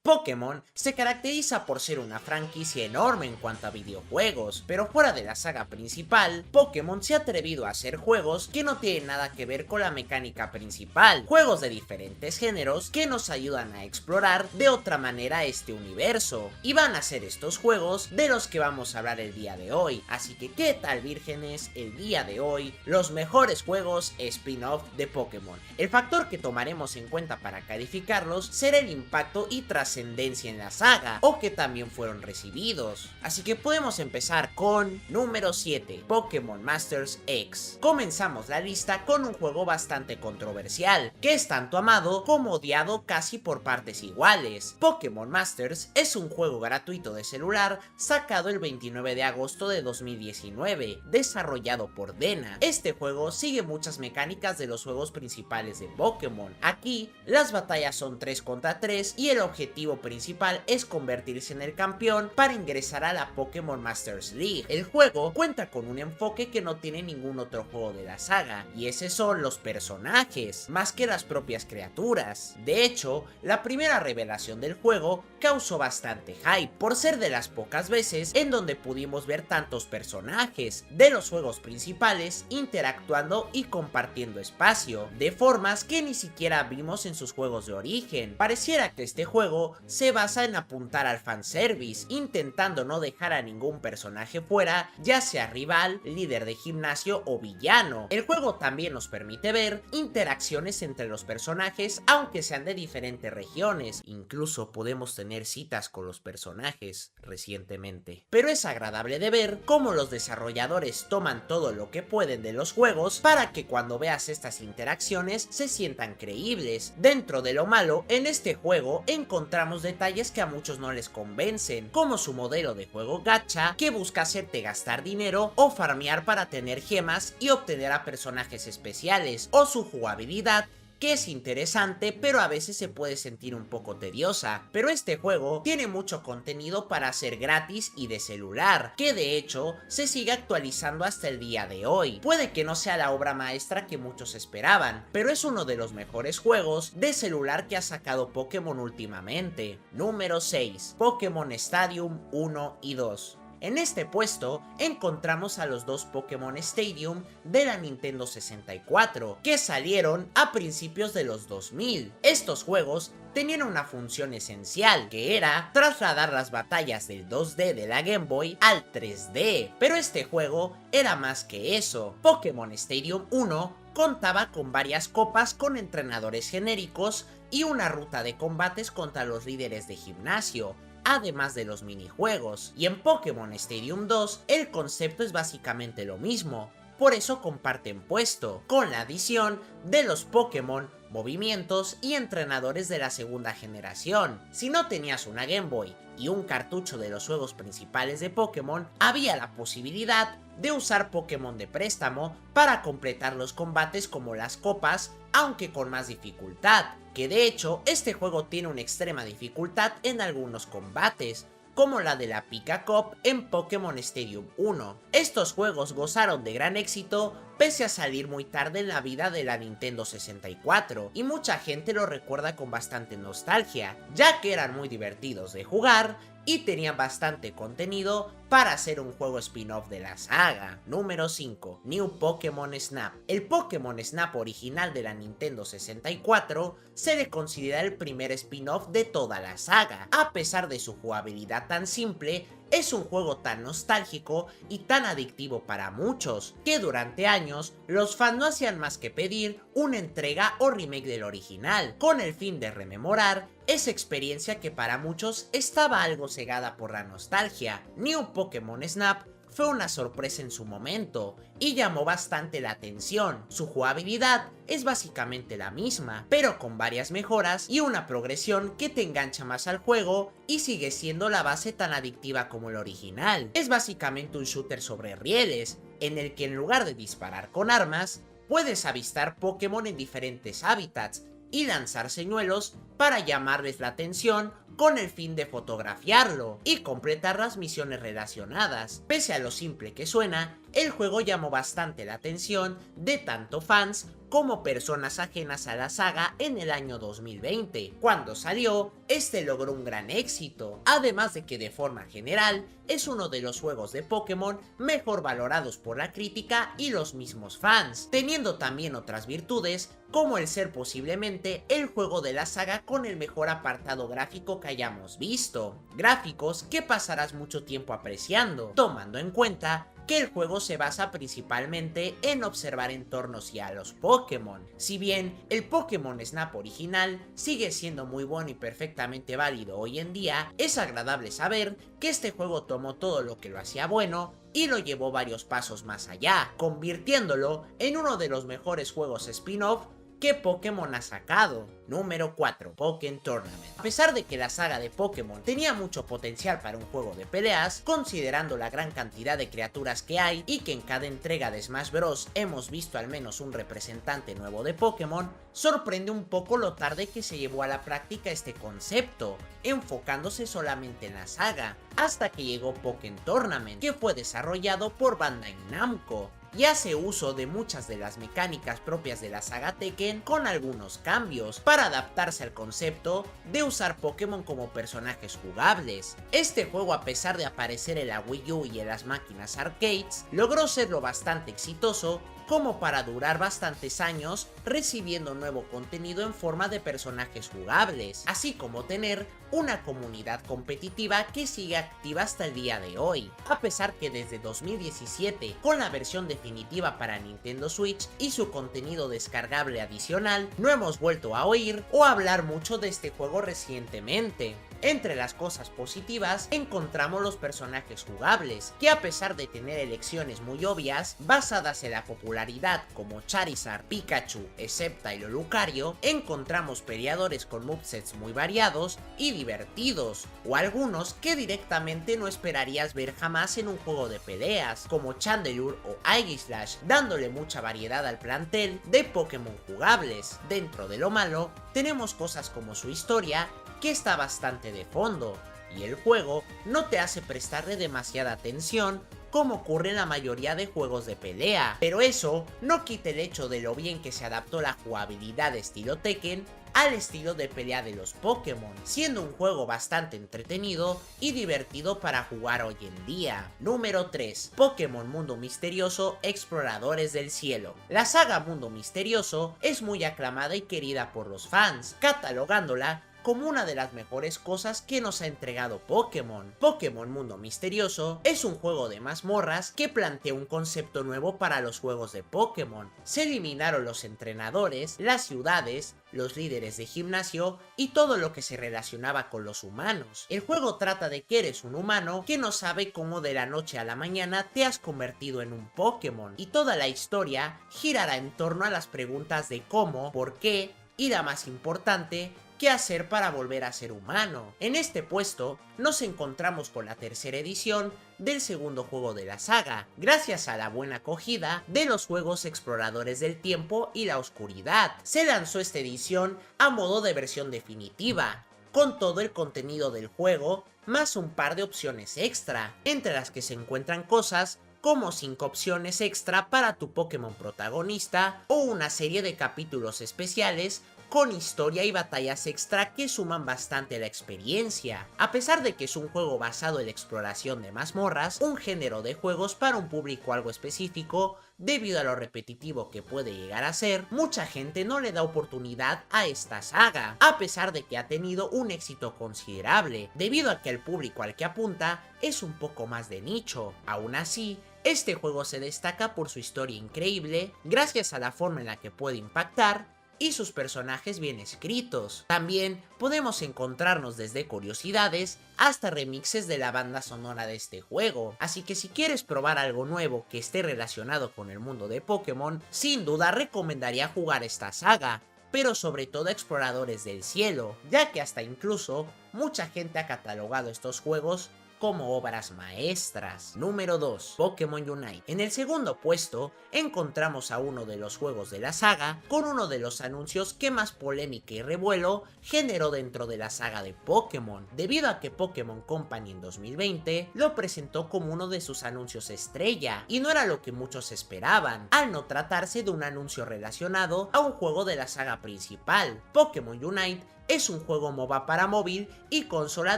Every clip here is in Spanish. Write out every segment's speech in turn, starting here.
Pokémon se caracteriza por ser una franquicia enorme en cuanto a videojuegos, pero fuera de la saga principal, Pokémon se ha atrevido a hacer juegos que no tienen nada que ver con la mecánica principal, juegos de diferentes géneros que nos ayudan a explorar de otra manera este universo, y van a ser estos juegos de los que vamos a hablar el día de hoy. Así que, ¿qué tal, vírgenes? El día de hoy, los mejores juegos spin-off de Pokémon. El factor que tomaremos en cuenta para calificarlos será el impacto y trascendencia en la saga, o que también fueron recibidos. Así que podemos empezar con número 7, Pokémon Masters X. Comenzamos la lista con un juego bastante controversial, que es tanto amado como odiado casi por partes iguales. Pokémon Masters es un juego gratuito de celular sacado el 29 de agosto de 2019, desarrollado por DeNA. Este juego sigue muchas mecánicas de los juegos principales de Pokémon. Aquí, las batallas son 3 contra 3 y el objetivo principal es convertirse en el campeón para ingresar a la Pokémon Masters League. El juego cuenta con un enfoque que no tiene ningún otro juego de la saga, y ese son los personajes, más que las propias criaturas. De hecho, la primera revelación del juego causó bastante hype, por ser de las pocas veces en donde pudimos ver tantos personajes de los juegos principales interactuando y compartiendo espacio, de formas que ni siquiera vimos en sus juegos de origen. Pareciera que este juego se basa en apuntar al fanservice, intentando no dejar a ningún personaje fuera, ya sea rival, líder de gimnasio o villano. El juego también nos permite ver interacciones entre los personajes, aunque sean de diferentes regiones. Incluso podemos tener citas con los personajes recientemente. Pero es agradable de ver cómo los desarrolladores toman todo lo que pueden de los juegos para que cuando veas estas interacciones se sientan creíbles. Dentro de lo malo, en este juego encontramos detalles que a muchos no les convencen, como su modelo de juego gacha, que busca hacerte gastar dinero o farmear para tener gemas y obtener a personajes especiales, o su jugabilidad, que es interesante, pero a veces se puede sentir un poco tediosa. Pero este juego tiene mucho contenido para hacer gratis y de celular, que de hecho se sigue actualizando hasta el día de hoy. Puede que no sea la obra maestra que muchos esperaban, pero es uno de los mejores juegos de celular que ha sacado Pokémon últimamente. Número 6, Pokémon Stadium 1 y 2. En este puesto encontramos a los dos Pokémon Stadium de la Nintendo 64, que salieron a principios de los 2000. Estos juegos tenían una función esencial, que era trasladar las batallas del 2D de la Game Boy al 3D, pero este juego era más que eso. Pokémon Stadium 1 contaba con varias copas con entrenadores genéricos y una ruta de combates contra los líderes de gimnasio, además de los minijuegos. Y en Pokémon Stadium 2 el concepto es básicamente lo mismo, por eso comparten puesto, con la adición de los Pokémon, movimientos y entrenadores de la segunda generación. Si no tenías una Game Boy y un cartucho de los juegos principales de Pokémon, había la posibilidad de usar Pokémon de préstamo para completar los combates como las copas, aunque con más dificultad, que de hecho este juego tiene una extrema dificultad en algunos combates, como la de la Pika Cup en Pokémon Stadium 1. Estos juegos gozaron de gran éxito pese a salir muy tarde en la vida de la Nintendo 64, y mucha gente lo recuerda con bastante nostalgia, ya que eran muy divertidos de jugar y tenían bastante contenido para hacer un juego spin-off de la saga. Número 5, New Pokémon Snap. El Pokémon Snap original de la Nintendo 64 se le considera el primer spin-off de toda la saga. A pesar de su jugabilidad tan simple, es un juego tan nostálgico y tan adictivo para muchos, que durante años los fans no hacían más que pedir una entrega o remake del original, con el fin de rememorar esa experiencia que para muchos estaba algo cegada por la nostalgia. New Pokémon Snap fue una sorpresa en su momento y llamó bastante la atención. Su jugabilidad es básicamente la misma, pero con varias mejoras y una progresión que te engancha más al juego y sigue siendo la base tan adictiva como el original. Es básicamente un shooter sobre rieles, en el que en lugar de disparar con armas, puedes avistar Pokémon en diferentes hábitats y lanzar señuelos para llamarles la atención con el fin de fotografiarlo y completar las misiones relacionadas. Pese a lo simple que suena, el juego llamó bastante la atención de tanto fans como personas ajenas a la saga en el año 2020. Cuando salió, este logró un gran éxito, además de que de forma general es uno de los juegos de Pokémon mejor valorados por la crítica y los mismos fans, teniendo también otras virtudes como el ser posiblemente el juego de la saga con el mejor apartado gráfico que hayamos visto, gráficos que pasarás mucho tiempo apreciando, tomando en cuenta que el juego se basa principalmente en observar entornos y a los Pokémon. Si bien el Pokémon Snap original sigue siendo muy bueno y perfectamente válido hoy en día, es agradable saber que este juego tomó todo lo que lo hacía bueno y lo llevó varios pasos más allá, convirtiéndolo en uno de los mejores juegos spin-off que Pokémon ha sacado. Número 4. Pokémon Tournament. A pesar de que la saga de Pokémon tenía mucho potencial para un juego de peleas, considerando la gran cantidad de criaturas que hay y que en cada entrega de Smash Bros. Hemos visto al menos un representante nuevo de Pokémon, sorprende un poco lo tarde que se llevó a la práctica este concepto, enfocándose solamente en la saga, hasta que llegó Pokémon Tournament, que fue desarrollado por Bandai Namco y hace uso de muchas de las mecánicas propias de la saga Tekken con algunos cambios para adaptarse al concepto de usar Pokémon como personajes jugables. Este juego, a pesar de aparecer en la Wii U y en las máquinas arcades, logró ser lo bastante exitoso como para durar bastantes años recibiendo nuevo contenido en forma de personajes jugables, así como tener una comunidad competitiva que sigue activa hasta el día de hoy, a pesar que desde 2017, con la versión definitiva para Nintendo Switch y su contenido descargable adicional, no hemos vuelto a oír o hablar mucho de este juego recientemente. Entre las cosas positivas encontramos los personajes jugables, que a pesar de tener elecciones muy obvias, basadas en la popularidad como Charizard, Pikachu, Sceptile o Lucario, encontramos peleadores con movesets muy variados y divertidos, o algunos que directamente no esperarías ver jamás en un juego de peleas, como Chandelure o Aegislash, dándole mucha variedad al plantel de Pokémon jugables. Dentro de lo malo, tenemos cosas como su historia, que está bastante de fondo, y el juego no te hace prestarle demasiada atención como ocurre en la mayoría de juegos de pelea, pero eso no quita el hecho de lo bien que se adaptó la jugabilidad de estilo Tekken al estilo de pelea de los Pokémon, siendo un juego bastante entretenido y divertido para jugar hoy en día. Número 3. Pokémon Mundo Misterioso Exploradores del Cielo. La saga Mundo Misterioso es muy aclamada y querida por los fans, catalogándola como una de las mejores cosas que nos ha entregado Pokémon. Pokémon Mundo Misterioso es un juego de mazmorras que plantea un concepto nuevo para los juegos de Pokémon. Se eliminaron los entrenadores, las ciudades, los líderes de gimnasio y todo lo que se relacionaba con los humanos. El juego trata de que eres un humano que no sabe cómo de la noche a la mañana te has convertido en un Pokémon, y toda la historia girará en torno a las preguntas de cómo, por qué y la más importante, qué hacer para volver a ser humano. En este puesto nos encontramos con la tercera edición del segundo juego de la saga, gracias a la buena acogida de los juegos Exploradores del Tiempo y la Oscuridad. Se lanzó esta edición a modo de versión definitiva, con todo el contenido del juego, más un par de opciones extra, entre las que se encuentran cosas como 5 opciones extra para tu Pokémon protagonista o una serie de capítulos especiales con historia y batallas extra que suman bastante a la experiencia. A pesar de que es un juego basado en la exploración de mazmorras, un género de juegos para un público algo específico, debido a lo repetitivo que puede llegar a ser, mucha gente no le da oportunidad a esta saga, a pesar de que ha tenido un éxito considerable, debido a que el público al que apunta es un poco más de nicho. Aún así, este juego se destaca por su historia increíble, gracias a la forma en la que puede impactar y sus personajes bien escritos. También podemos encontrarnos desde curiosidades hasta remixes de la banda sonora de este juego, así que si quieres probar algo nuevo que esté relacionado con el mundo de Pokémon, sin duda recomendaría jugar esta saga, pero sobre todo Exploradores del Cielo, ya que hasta incluso mucha gente ha catalogado estos juegos como obras maestras. Número 2. Pokémon Unite. En el segundo puesto encontramos a uno de los juegos de la saga con uno de los anuncios que más polémica y revuelo generó dentro de la saga de Pokémon, debido a que Pokémon Company en 2020 lo presentó como uno de sus anuncios estrella, y no era lo que muchos esperaban, al no tratarse de un anuncio relacionado a un juego de la saga principal. Pokémon Unite es un juego MOBA para móvil y consola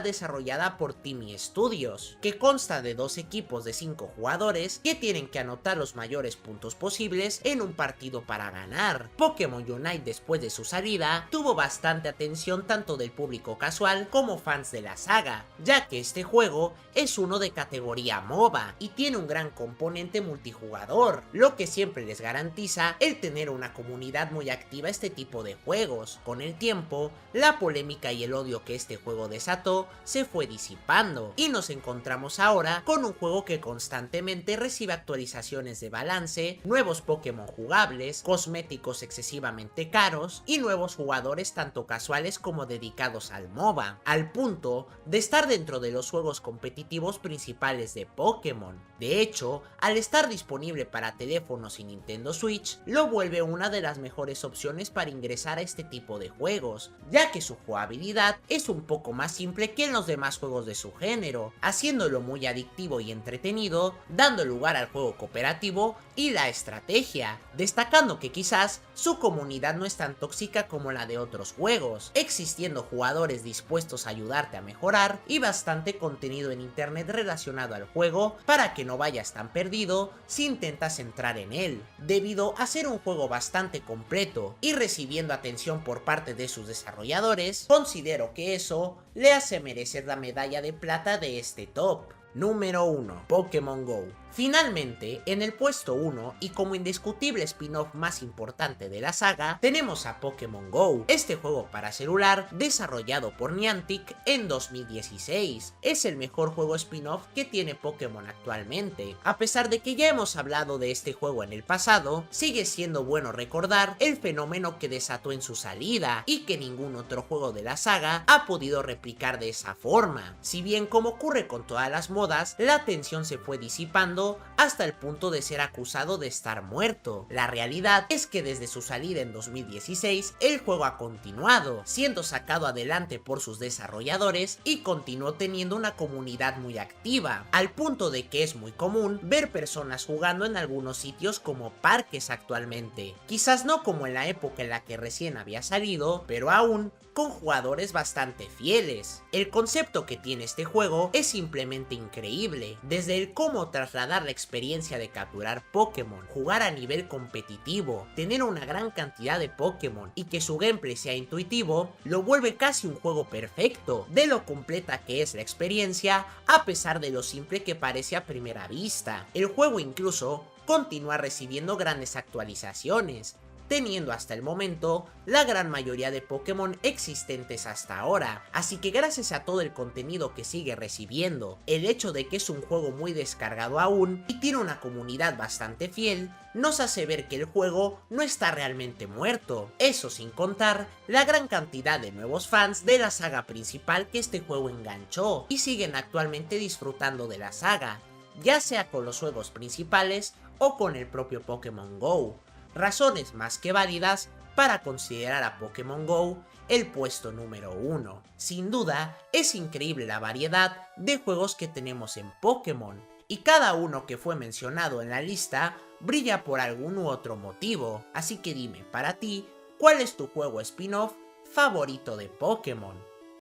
desarrollada por Timmy Studios, que consta de dos equipos de 5 jugadores que tienen que anotar los mayores puntos posibles en un partido para ganar. Pokémon Unite, después de su salida, tuvo bastante atención tanto del público casual como fans de la saga, ya que este juego es uno de categoría MOBA y tiene un gran componente multijugador, lo que siempre les garantiza el tener una comunidad muy activa a este tipo de juegos. Con el tiempo, la polémica y el odio que este juego desató se fue disipando, y nos encontramos ahora con un juego que constantemente recibe actualizaciones de balance, nuevos Pokémon jugables, cosméticos excesivamente caros y nuevos jugadores tanto casuales como dedicados al MOBA, al punto de estar dentro de los juegos competitivos principales de Pokémon. De hecho, al estar disponible para teléfonos y Nintendo Switch, lo vuelve una de las mejores opciones para ingresar a este tipo de juegos, ya que su jugabilidad es un poco más simple que en los demás juegos de su género, haciéndolo muy adictivo y entretenido, dando lugar al juego cooperativo y la estrategia, destacando que quizás su comunidad no es tan tóxica como la de otros juegos, existiendo jugadores dispuestos a ayudarte a mejorar y bastante contenido en internet relacionado al juego para que no vayas tan perdido si intentas entrar en él, debido a ser un juego bastante completo y recibiendo atención por parte de sus desarrolladores. Considero que eso le hace merecer la medalla de plata de este top. Número 1. Pokémon GO. Finalmente, en el puesto 1 y como indiscutible spin-off más importante de la saga, tenemos a Pokémon GO, este juego para celular desarrollado por Niantic en 2016. Es el mejor juego spin-off que tiene Pokémon actualmente. A pesar de que ya hemos hablado de este juego en el pasado, sigue siendo bueno recordar el fenómeno que desató en su salida y que ningún otro juego de la saga ha podido replicar de esa forma. Si bien, como ocurre con todas las modas, la tensión se fue disipando hasta el punto de ser acusado de estar muerto. La realidad es que desde su salida en 2016, el juego ha continuado, siendo sacado adelante por sus desarrolladores y continuó teniendo una comunidad muy activa, al punto de que es muy común ver personas jugando en algunos sitios como parques actualmente. Quizás no como en la época en la que recién había salido, pero aún con jugadores bastante fieles. El concepto que tiene este juego es simplemente increíble, desde el cómo trasladar la experiencia de capturar Pokémon, jugar a nivel competitivo, tener una gran cantidad de Pokémon y que su gameplay sea intuitivo, lo vuelve casi un juego perfecto, de lo completa que es la experiencia a pesar de lo simple que parece a primera vista. El juego incluso continúa recibiendo grandes actualizaciones, teniendo hasta el momento la gran mayoría de Pokémon existentes hasta ahora, así que gracias a todo el contenido que sigue recibiendo, el hecho de que es un juego muy descargado aún y tiene una comunidad bastante fiel, nos hace ver que el juego no está realmente muerto, eso sin contar la gran cantidad de nuevos fans de la saga principal que este juego enganchó y siguen actualmente disfrutando de la saga, ya sea con los juegos principales o con el propio Pokémon GO. Razones más que válidas para considerar a Pokémon GO el puesto número 1. Sin duda, es increíble la variedad de juegos que tenemos en Pokémon, y cada uno que fue mencionado en la lista brilla por algún u otro motivo, así que dime para ti, ¿cuál es tu juego spin-off favorito de Pokémon?